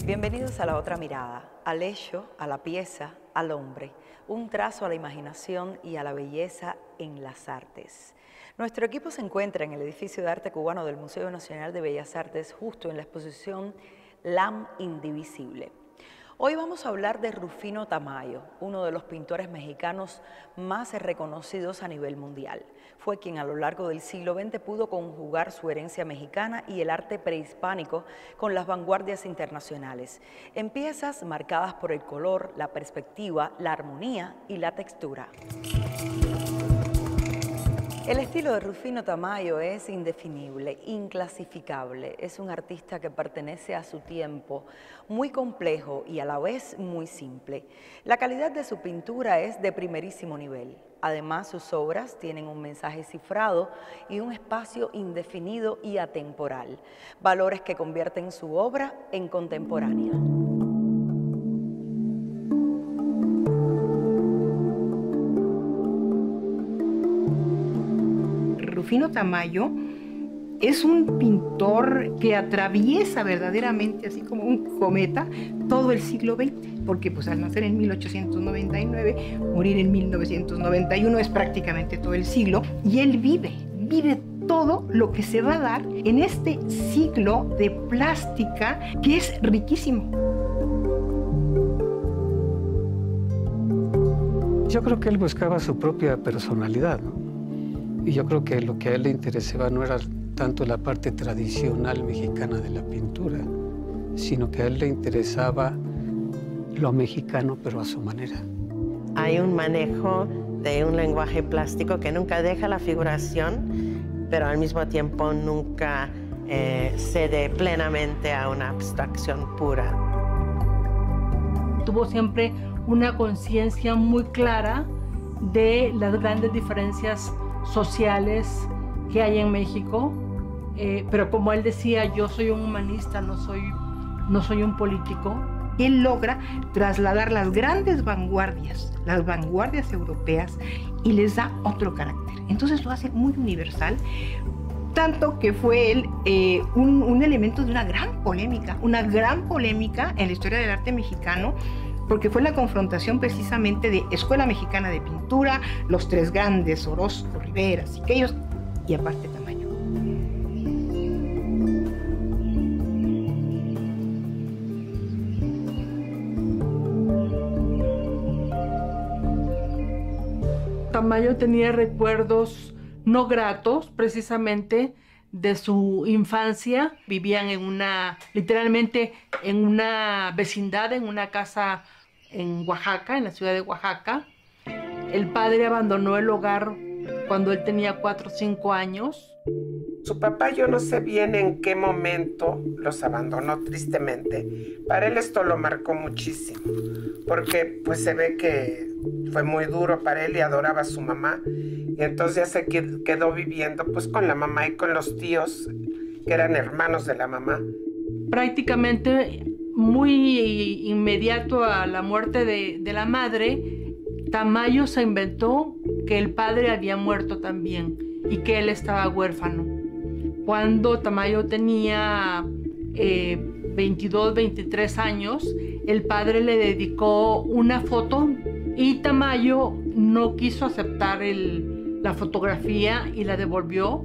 Bienvenidos a La Otra Mirada, al hecho, a la pieza, al hombre, un trazo a la imaginación y a la belleza en las artes. Nuestro equipo se encuentra en el edificio de arte cubano del Museo Nacional de Bellas Artes, justo en la exposición LAM Indivisible. Hoy vamos a hablar de Rufino Tamayo, uno de los pintores mexicanos más reconocidos a nivel mundial. Fue quien a lo largo del siglo XX pudo conjugar su herencia mexicana y el arte prehispánico con las vanguardias internacionales, en piezas marcadas por el color, la perspectiva, la armonía y la textura. El estilo de Rufino Tamayo es indefinible, inclasificable. Es un artista que pertenece a su tiempo, muy complejo y a la vez muy simple. La calidad de su pintura es de primerísimo nivel. Además, sus obras tienen un mensaje cifrado y un espacio indefinido y atemporal, valores que convierten su obra en contemporánea. Rufino Tamayo es un pintor que atraviesa verdaderamente, así como un cometa, todo el siglo XX, porque pues al nacer en 1899, morir en 1991 es prácticamente todo el siglo, y él vive todo lo que se va a dar en este siglo de plástica que es riquísimo. Yo creo que él buscaba su propia personalidad, ¿no? Y yo creo que lo que a él le interesaba no era tanto la parte tradicional mexicana de la pintura, sino que a él le interesaba lo mexicano, pero a su manera. Hay un manejo de un lenguaje plástico que nunca deja la figuración, pero al mismo tiempo nunca cede plenamente a una abstracción pura. Tuvo siempre una conciencia muy clara de las grandes diferencias sociales que hay en México, pero como él decía, yo soy un humanista, no soy un político. Él logra trasladar las grandes vanguardias, las vanguardias europeas, y les da otro carácter. Entonces lo hace muy universal, tanto que fue él un elemento de una gran polémica en la historia del arte mexicano, porque fue la confrontación precisamente de Escuela Mexicana de Pintura, los tres grandes, Orozco, Rivera, Siqueiros, y aparte Tamayo. Tamayo tenía recuerdos no gratos, precisamente, de su infancia. Vivían literalmente en una vecindad, en una casa en Oaxaca, en la ciudad de Oaxaca. El padre abandonó el hogar cuando él tenía 4 o 5 años. Su papá, yo no sé bien en qué momento los abandonó, tristemente. Para él esto lo marcó muchísimo, porque pues se ve que fue muy duro para él y adoraba a su mamá. Y entonces ya se quedó viviendo pues con la mamá y con los tíos, que eran hermanos de la mamá. Prácticamente muy inmediato a la muerte de la madre, Tamayo se inventó que el padre había muerto también y que él estaba huérfano. Cuando Tamayo tenía 22, 23 años, el padre le dedicó una foto y Tamayo no quiso aceptar la fotografía y la devolvió.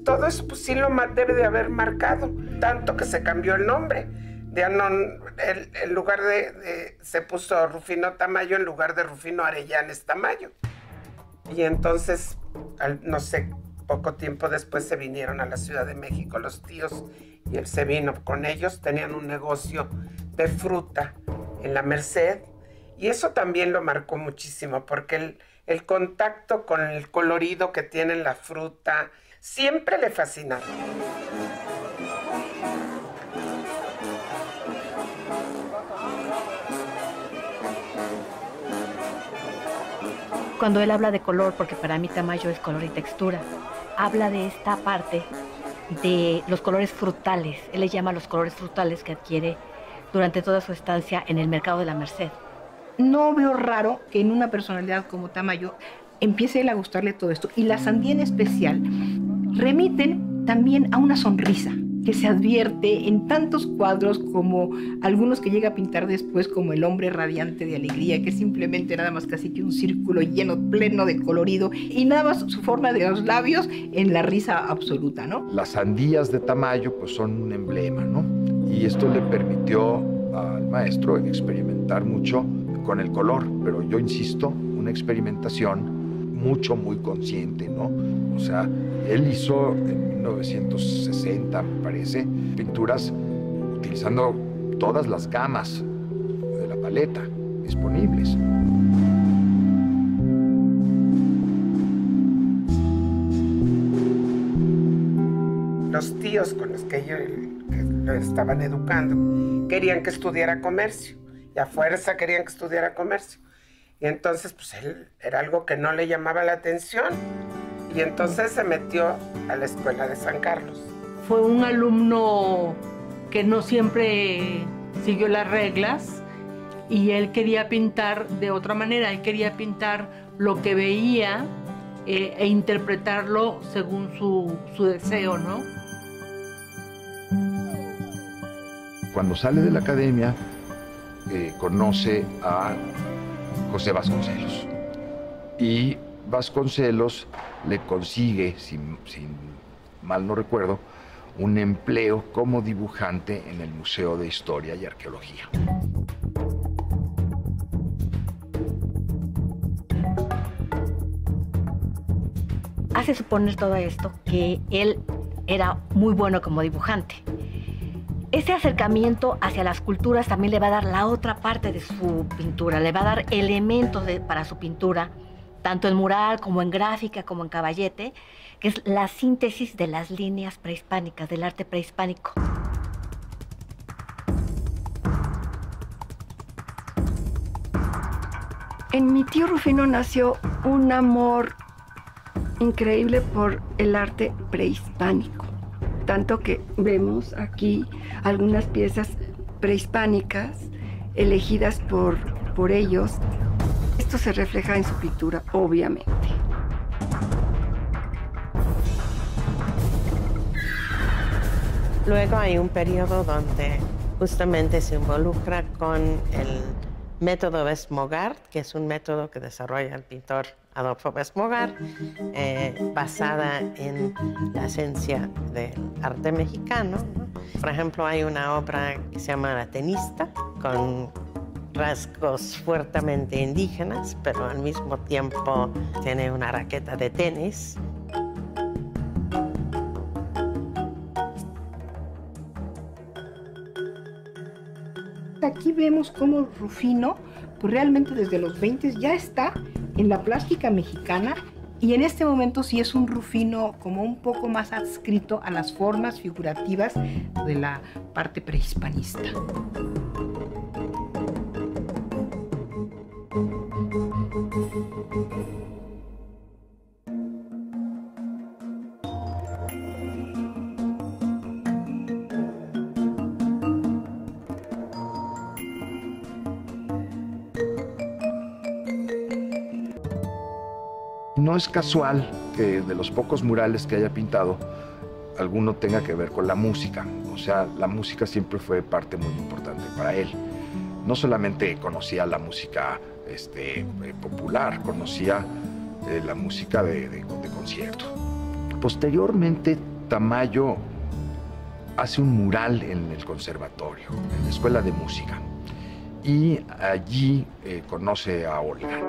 Todo eso pues sí lo debe de haber marcado, tanto que se cambió el nombre. Ya no, en lugar se puso Rufino Tamayo en lugar de Rufino Arellanes Tamayo. Y entonces, no sé, poco tiempo después se vinieron a la Ciudad de México los tíos y él se vino con ellos. Tenían un negocio de fruta en la Merced Y eso también lo marcó muchísimo, porque el contacto con el colorido que tiene la fruta siempre le fascinaba. Cuando él habla de color, porque para mí Tamayo es color y textura, habla de esta parte de los colores frutales. Él le llama los colores frutales que adquiere durante toda su estancia en el mercado de la Merced. No veo raro que en una personalidad como Tamayo empiece él a gustarle todo esto. Y la sandía en especial remiten también a una sonrisa que se advierte en tantos cuadros como algunos que llega a pintar después, como El hombre radiante de alegría, que es simplemente nada más casi que un círculo lleno, pleno de colorido, y nada más su forma de los labios en la risa absoluta, ¿no? Las sandías de Tamayo pues son un emblema, ¿no? Y esto le permitió al maestro experimentar mucho con el color, pero yo insisto, una experimentación muy consciente, ¿no? O sea, él hizo en 1960, me parece, pinturas utilizando todas las gamas de la paleta disponibles. Los tíos con los que lo estaban educando querían que estudiara comercio, y a fuerza querían que estudiara comercio. Y entonces, pues él era algo que no le llamaba la atención. Y entonces se metió a la escuela de San Carlos. Fue un alumno que no siempre siguió las reglas y él quería pintar de otra manera. Él quería pintar lo que veía e interpretarlo según su deseo, ¿no? Cuando sale de la academia, conoce a José Vasconcelos. Y Vasconcelos le consigue, si mal no recuerdo, un empleo como dibujante en el Museo de Historia y Arqueología. Hace suponer todo esto que él era muy bueno como dibujante. Ese acercamiento hacia las culturas también le va a dar la otra parte de su pintura, le va a dar elementos para su pintura, tanto en mural como en gráfica, como en caballete, que es la síntesis de las líneas prehispánicas, del arte prehispánico. En mi tío Rufino nació un amor increíble por el arte prehispánico. Tanto que vemos aquí algunas piezas prehispánicas elegidas por ellos. Esto se refleja en su pintura, obviamente. Luego hay un periodo donde justamente se involucra con el método Westmogard, que es un método que desarrolla el pintor Adolfo Westmogard, basada en la esencia del arte mexicano, ¿no? Por ejemplo, hay una obra que se llama La tenista, con rasgos fuertemente indígenas, pero al mismo tiempo tiene una raqueta de tenis. Aquí vemos cómo Rufino, pues realmente desde los 20 ya está en la plástica mexicana, y en este momento sí es un Rufino como un poco más adscrito a las formas figurativas de la parte prehispanista. No es casual que de los pocos murales que haya pintado, alguno tenga que ver con la música. O sea, la música siempre fue parte muy importante para él. No solamente conocía la música popular, conocía la música de concierto. Posteriormente, Tamayo hace un mural en el conservatorio, en la escuela de música, y allí conoce a Olga.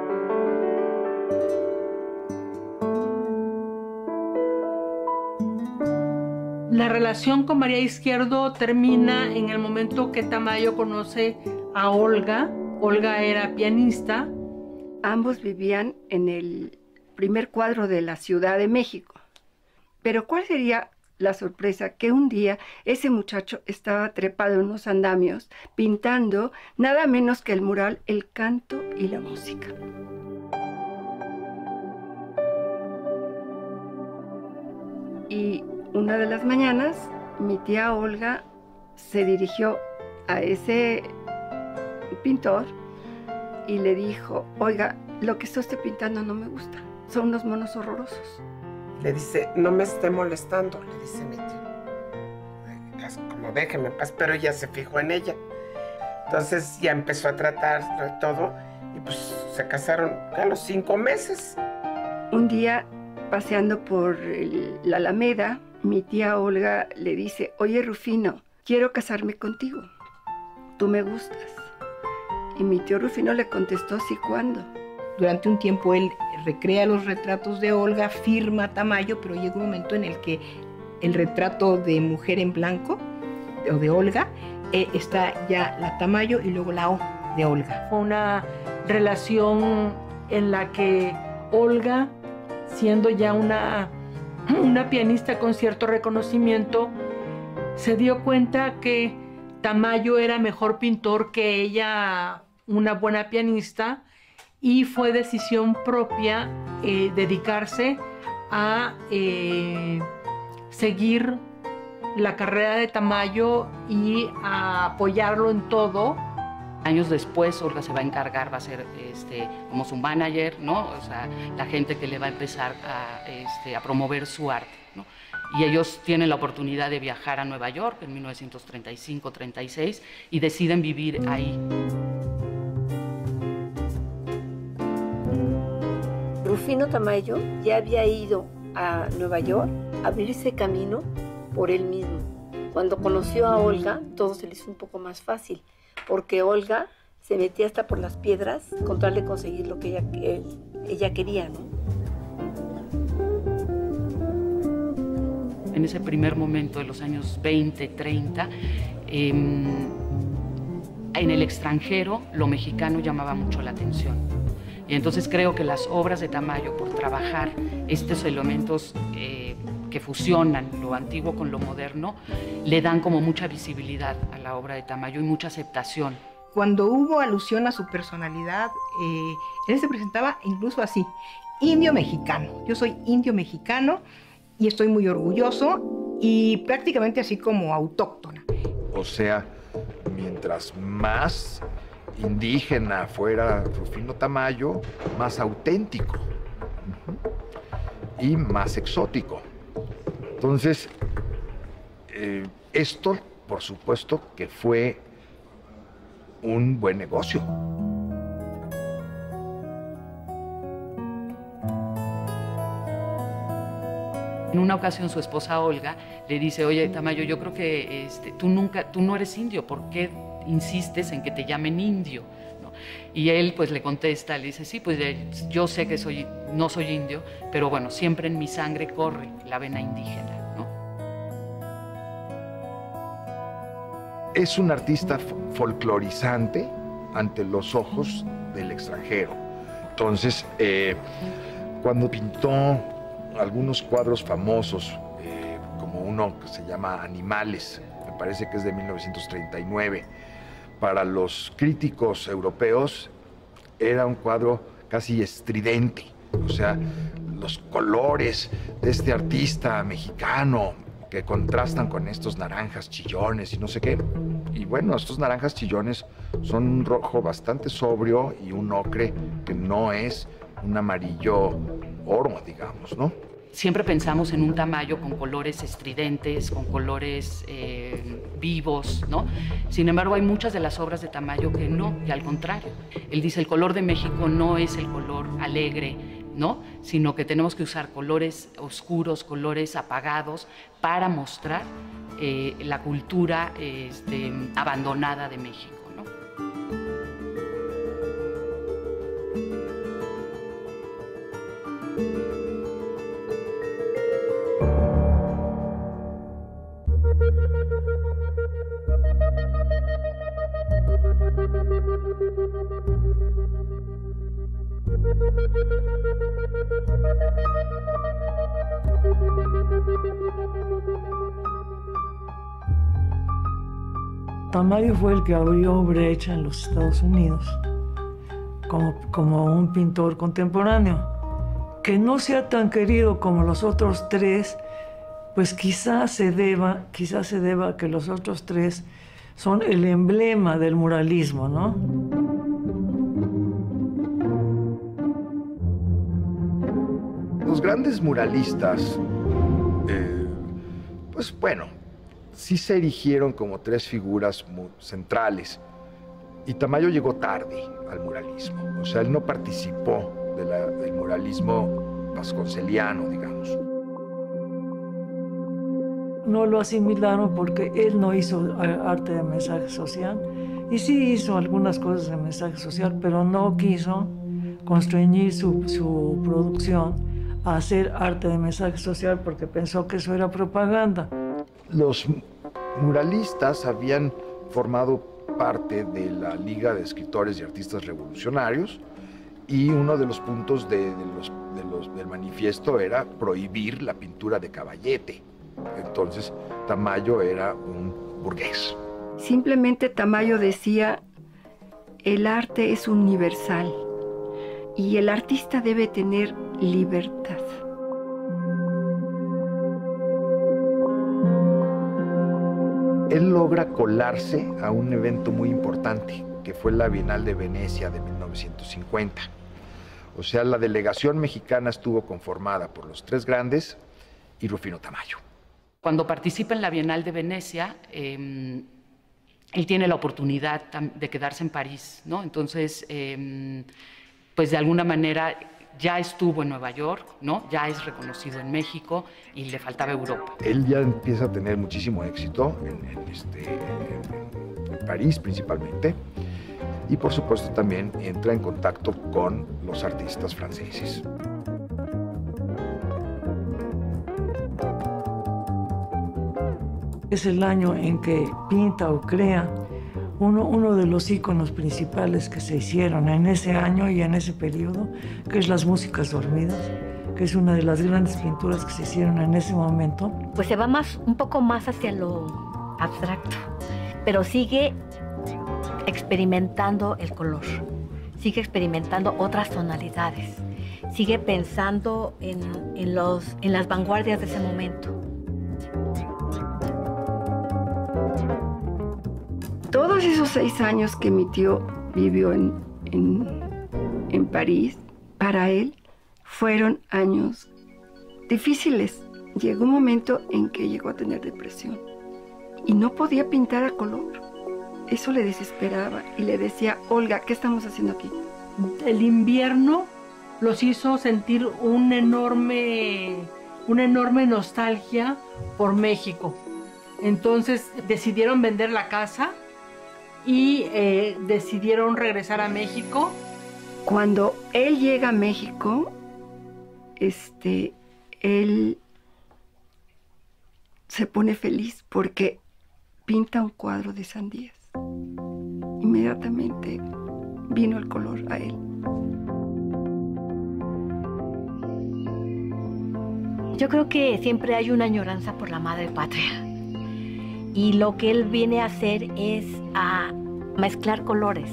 La relación con María Izquierdo termina en el momento que Tamayo conoce a Olga Olga era pianista. Ambos vivían en el primer cuadro de la Ciudad de México. Pero ¿cuál sería la sorpresa? Que un día ese muchacho estaba trepado en unos andamios pintando nada menos que el mural El canto y la música. Y una de las mañanas mi tía Olga se dirigió a ese pintor y le dijo: oiga, lo que está usted pintando no me gusta, son unos monos horrorosos. Le dice: no me esté molestando, le dice mi tío. Es como déjeme en paz, pero ella se fijó en ella. Entonces ya empezó a tratar de todo y pues se casaron a los 5 meses. Un día, paseando por la Alameda, mi tía Olga le dice: oye, Rufino, quiero casarme contigo, tú me gustas. Y mi tío Rufino le contestó: sí, ¿cuándo? Durante un tiempo él recrea los retratos de Olga, firma Tamayo, pero llega un momento en el que el retrato de mujer en blanco, o de Olga, está ya la Tamayo y luego la O de Olga. Fue una relación en la que Olga, siendo ya una pianista con cierto reconocimiento, se dio cuenta que Tamayo era mejor pintor que ella, una buena pianista, y fue decisión propia dedicarse a seguir la carrera de Tamayo y a apoyarlo en todo. Años después, Olga se va a encargar, va a ser como su manager, ¿no? O sea, la gente que le va a empezar a promover su arte, ¿no? Y ellos tienen la oportunidad de viajar a Nueva York en 1935-36 y deciden vivir ahí. Rufino Tamayo ya había ido a Nueva York a abrirse camino por él mismo. Cuando conoció a Olga, todo se le hizo un poco más fácil, porque Olga se metía hasta por las piedras con tal de conseguir lo que ella quería, ¿no? En ese primer momento de los años 20, 30, en el extranjero lo mexicano llamaba mucho la atención. Y entonces creo que las obras de Tamayo, por trabajar estos elementos que fusionan lo antiguo con lo moderno, le dan como mucha visibilidad a la obra de Tamayo y mucha aceptación. Cuando hubo alusión a su personalidad, él se presentaba incluso así: indio mexicano. Yo soy indio mexicano y estoy muy orgulloso, y prácticamente así como autóctona. O sea, mientras más indígena fuera Rufino Tamayo, más auténtico y más exótico. Entonces, esto, por supuesto, que fue un buen negocio. En una ocasión su esposa Olga le dice: oye, Tamayo, yo creo que tú no eres indio, ¿por qué insistes en que te llamen indio? ¿No? Y él pues le contesta, le dice: sí, pues yo sé que no soy indio, pero bueno, siempre en mi sangre corre la vena indígena, ¿no? Es un artista folclorizante ante los ojos del extranjero. Entonces, cuando pintó algunos cuadros famosos, como uno que se llama Animales, me parece que es de 1939, para los críticos europeos era un cuadro casi estridente. O sea, los colores de este artista mexicano que contrastan con estos naranjas chillones y no sé qué. Y bueno, estos naranjas chillones son un rojo bastante sobrio y un ocre que no es un amarillo oro, digamos, ¿no? Siempre pensamos en un Tamayo con colores estridentes, con colores vivos, ¿no? Sin embargo, hay muchas de las obras de Tamayo que no, y al contrario. Él dice: el color de México no es el color alegre, ¿no? Sino que tenemos que usar colores oscuros, colores apagados, para mostrar la cultura abandonada de México, ¿no? Tamayo fue el que abrió brecha en los Estados Unidos como un pintor contemporáneo. Que no sea tan querido como los otros tres, pues quizás se deba a que los otros tres son el emblema del muralismo, ¿no? Los grandes muralistas, pues bueno, sí se erigieron como tres figuras centrales. Y Tamayo llegó tarde al muralismo. O sea, él no participó del muralismo vasconceliano, digamos. No lo asimilaron porque él no hizo arte de mensaje social. Y sí hizo algunas cosas de mensaje social, pero no quiso constreñir su producción a hacer arte de mensaje social porque pensó que eso era propaganda. Los muralistas habían formado parte de la Liga de Escritores y Artistas Revolucionarios y uno de los puntos del manifiesto era prohibir la pintura de caballete. Entonces Tamayo era un burgués. Simplemente Tamayo decía, el arte es universal y el artista debe tener libertad. Él logra colarse a un evento muy importante, que fue la Bienal de Venecia de 1950. O sea, la delegación mexicana estuvo conformada por los tres grandes y Rufino Tamayo. Cuando participa en la Bienal de Venecia, él tiene la oportunidad de quedarse en París, ¿no? Entonces, pues de alguna manera ya estuvo en Nueva York, ¿no? Ya es reconocido en México y le faltaba Europa. Él ya empieza a tener muchísimo éxito en París principalmente y por supuesto también entra en contacto con los artistas franceses. Es el año en que pinta o crea uno de los íconos principales que se hicieron en ese año y en ese periodo, que es Las Músicas Dormidas, que es una de las grandes pinturas que se hicieron en ese momento. Pues se va un poco más hacia lo abstracto, pero sigue experimentando el color, sigue experimentando otras tonalidades, sigue pensando en las vanguardias de ese momento. Todos esos 6 años que mi tío vivió en París, para él fueron años difíciles. Llegó un momento en que llegó a tener depresión y no podía pintar a color. Eso le desesperaba y le decía, Olga, ¿qué estamos haciendo aquí? El invierno los hizo sentir una enorme nostalgia por México. Entonces decidieron vender la casa y decidieron regresar a México. Cuando él llega a México, él se pone feliz porque pinta un cuadro de sandías. Inmediatamente vino el color a él. Yo creo que siempre hay una añoranza por la madre patria. Y lo que él viene a hacer es a mezclar colores.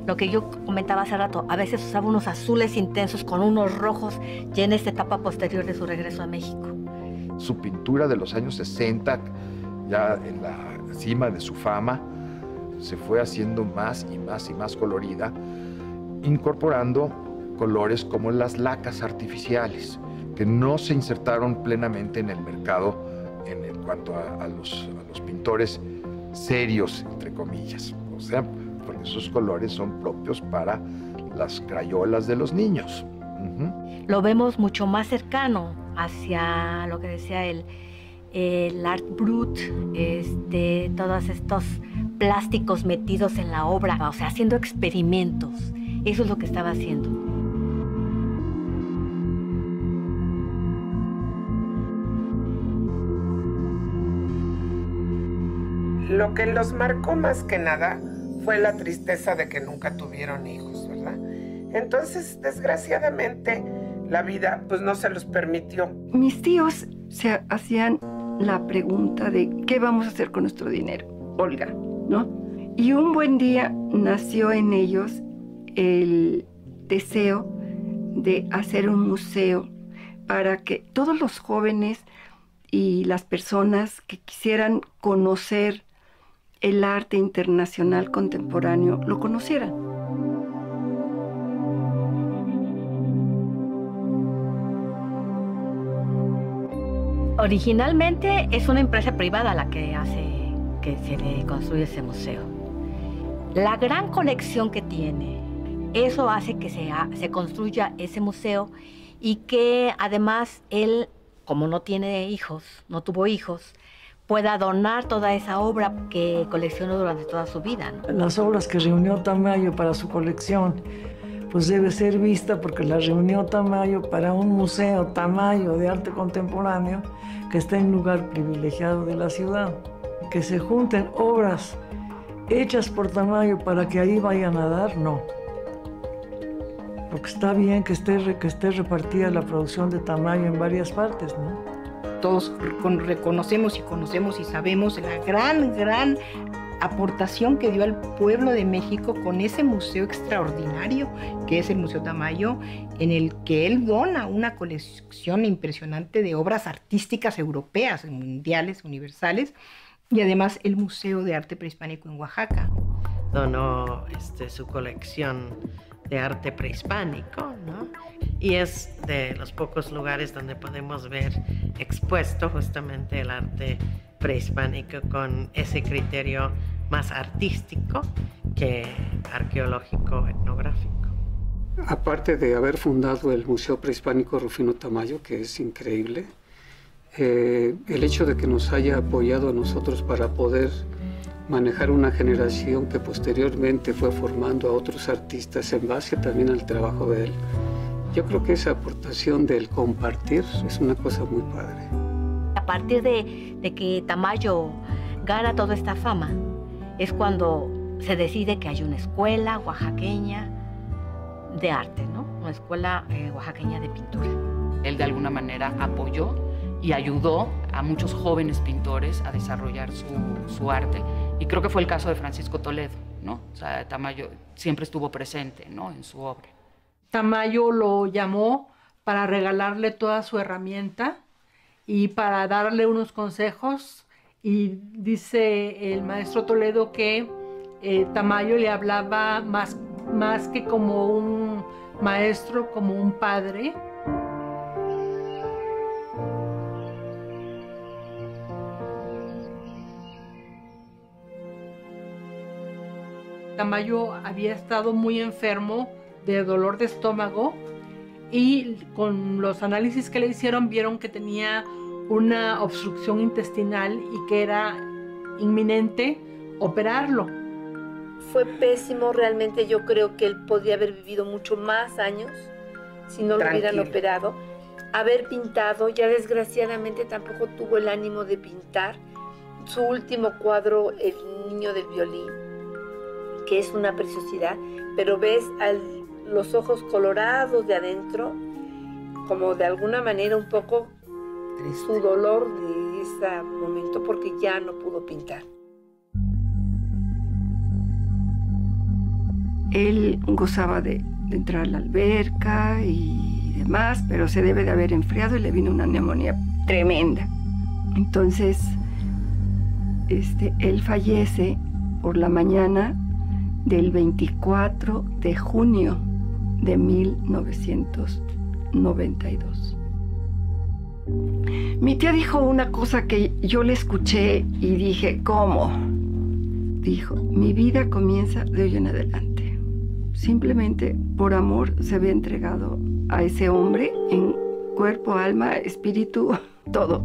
Lo que yo comentaba hace rato, a veces usaba unos azules intensos con unos rojos ya en esta etapa posterior de su regreso a México. Su pintura de los años 60, ya en la cima de su fama, se fue haciendo más y más y más colorida, incorporando colores como las lacas artificiales, que no se insertaron plenamente en el mercado en cuanto a los pintores serios, entre comillas. O sea, porque esos colores son propios para las crayolas de los niños. Lo vemos mucho más cercano hacia lo que decía el art brut, todos estos plásticos metidos en la obra, o sea, haciendo experimentos. Eso es lo que estaba haciendo. Lo que los marcó más que nada fue la tristeza de que nunca tuvieron hijos, ¿verdad? Entonces, desgraciadamente, la vida pues no se los permitió. Mis tíos se hacían la pregunta de qué vamos a hacer con nuestro dinero, Olga, ¿no? Y un buen día nació en ellos el deseo de hacer un museo para que todos los jóvenes y las personas que quisieran conocer el arte internacional contemporáneo lo conocieran. Originalmente es una empresa privada la que hace que se le construya ese museo. La gran colección que tiene, eso hace que se construya ese museo y que además él, como no tiene hijos, no tuvo hijos, pueda donar toda esa obra que coleccionó durante toda su vida, ¿no? Las obras que reunió Tamayo para su colección, pues debe ser vista porque las reunió Tamayo para un museo Tamayo de arte contemporáneo que está en un lugar privilegiado de la ciudad. Que se junten obras hechas por Tamayo para que ahí vayan a dar, no. Porque está bien que esté repartida la producción de Tamayo en varias partes, ¿no? Todos reconocemos y conocemos y sabemos la gran aportación que dio al pueblo de México con ese museo extraordinario que es el Museo Tamayo, en el que él dona una colección impresionante de obras artísticas europeas, mundiales, universales, y además el Museo de Arte Prehispánico en Oaxaca. Donó su colección de arte prehispánico, ¿no? Y es de los pocos lugares donde podemos ver expuesto justamente el arte prehispánico con ese criterio más artístico que arqueológico etnográfico. Aparte de haber fundado el Museo Prehispánico Rufino Tamayo, que es increíble, el hecho de que nos haya apoyado a nosotros para poder manejar una generación que posteriormente fue formando a otros artistas en base también al trabajo de él. Yo creo que esa aportación del compartir es una cosa muy padre. A partir de que Tamayo gana toda esta fama, es cuando se decide que hay una escuela oaxaqueña de arte, ¿no? Una escuela oaxaqueña de pintura. Él de alguna manera apoyó y ayudó a muchos jóvenes pintores a desarrollar su arte. Y creo que fue el caso de Francisco Toledo, ¿no? O sea, Tamayo siempre estuvo presente, ¿no?, en su obra. Tamayo lo llamó para regalarle toda su herramienta y para darle unos consejos. Y dice el maestro Toledo que Tamayo le hablaba más que como un maestro, como un padre. Tamayo había estado muy enfermo de dolor de estómago y con los análisis que le hicieron vieron que tenía una obstrucción intestinal y que era inminente operarlo. Fue pésimo, realmente yo creo que él podría haber vivido mucho más años si no lo hubieran operado. Haber pintado, ya desgraciadamente tampoco tuvo el ánimo de pintar. Su último cuadro, El niño del violín, que es una preciosidad, pero ves los ojos colorados de adentro, como de alguna manera un poco su dolor de ese momento porque ya no pudo pintar. Él gozaba de entrar a la alberca y demás, pero se debe de haber enfriado y le vino una neumonía tremenda. Entonces, él fallece por la mañana del 24 de junio de 1992. Mi tía dijo una cosa que yo le escuché y dije, ¿cómo? Dijo, mi vida comienza de hoy en adelante. Simplemente por amor se había entregado a ese hombre en cuerpo, alma, espíritu, todo.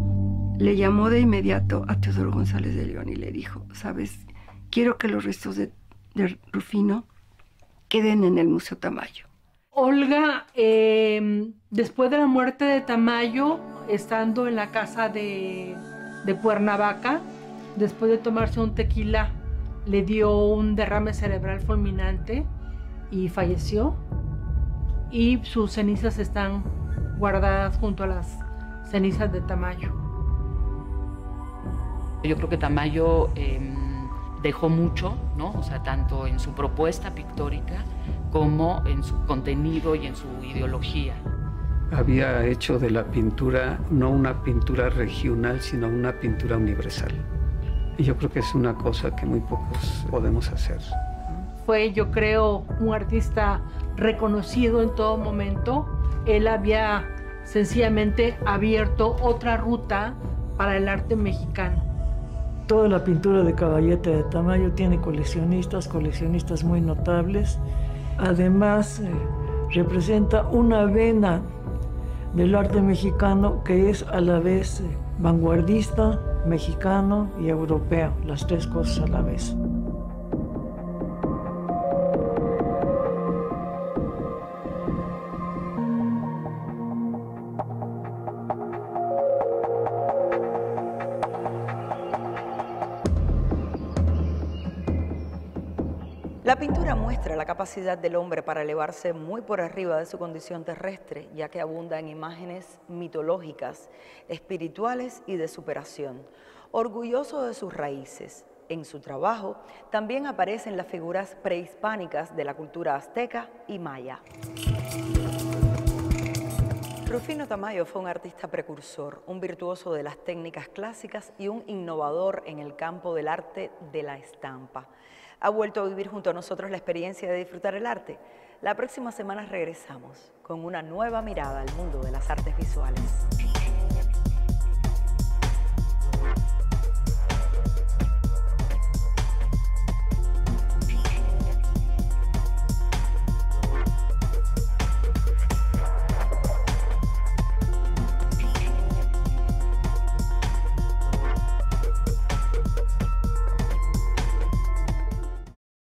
Le llamó de inmediato a Teodoro González de León y le dijo, ¿sabes? Quiero que los restos de Rufino queden en el Museo Tamayo. Olga, después de la muerte de Tamayo, estando en la casa de Cuernavaca, después de tomarse un tequila, le dio un derrame cerebral fulminante y falleció. y sus cenizas están guardadas junto a las cenizas de Tamayo. Yo creo que Tamayo dejó mucho, ¿no? O sea, tanto en su propuesta pictórica como en su contenido y en su ideología. Había hecho de la pintura no una pintura regional, sino una pintura universal. Y yo creo que es una cosa que muy pocos podemos hacer. Fue, yo creo, un artista reconocido en todo momento. Él había sencillamente abierto otra ruta para el arte mexicano. Toda la pintura de Caballete de Tamayo tiene coleccionistas muy notables. Además, representa una vena del arte mexicano que es a la vez vanguardista, mexicano y europeo, las tres cosas a la vez. La pintura muestra la capacidad del hombre para elevarse muy por arriba de su condición terrestre, ya que abunda en imágenes mitológicas, espirituales y de superación. Orgulloso de sus raíces, en su trabajo también aparecen las figuras prehispánicas de la cultura azteca y maya. Rufino Tamayo fue un artista precursor, un virtuoso de las técnicas clásicas y un innovador en el campo del arte de la estampa. Ha vuelto a vivir junto a nosotros la experiencia de disfrutar el arte. La próxima semana regresamos con una nueva mirada al mundo de las artes visuales.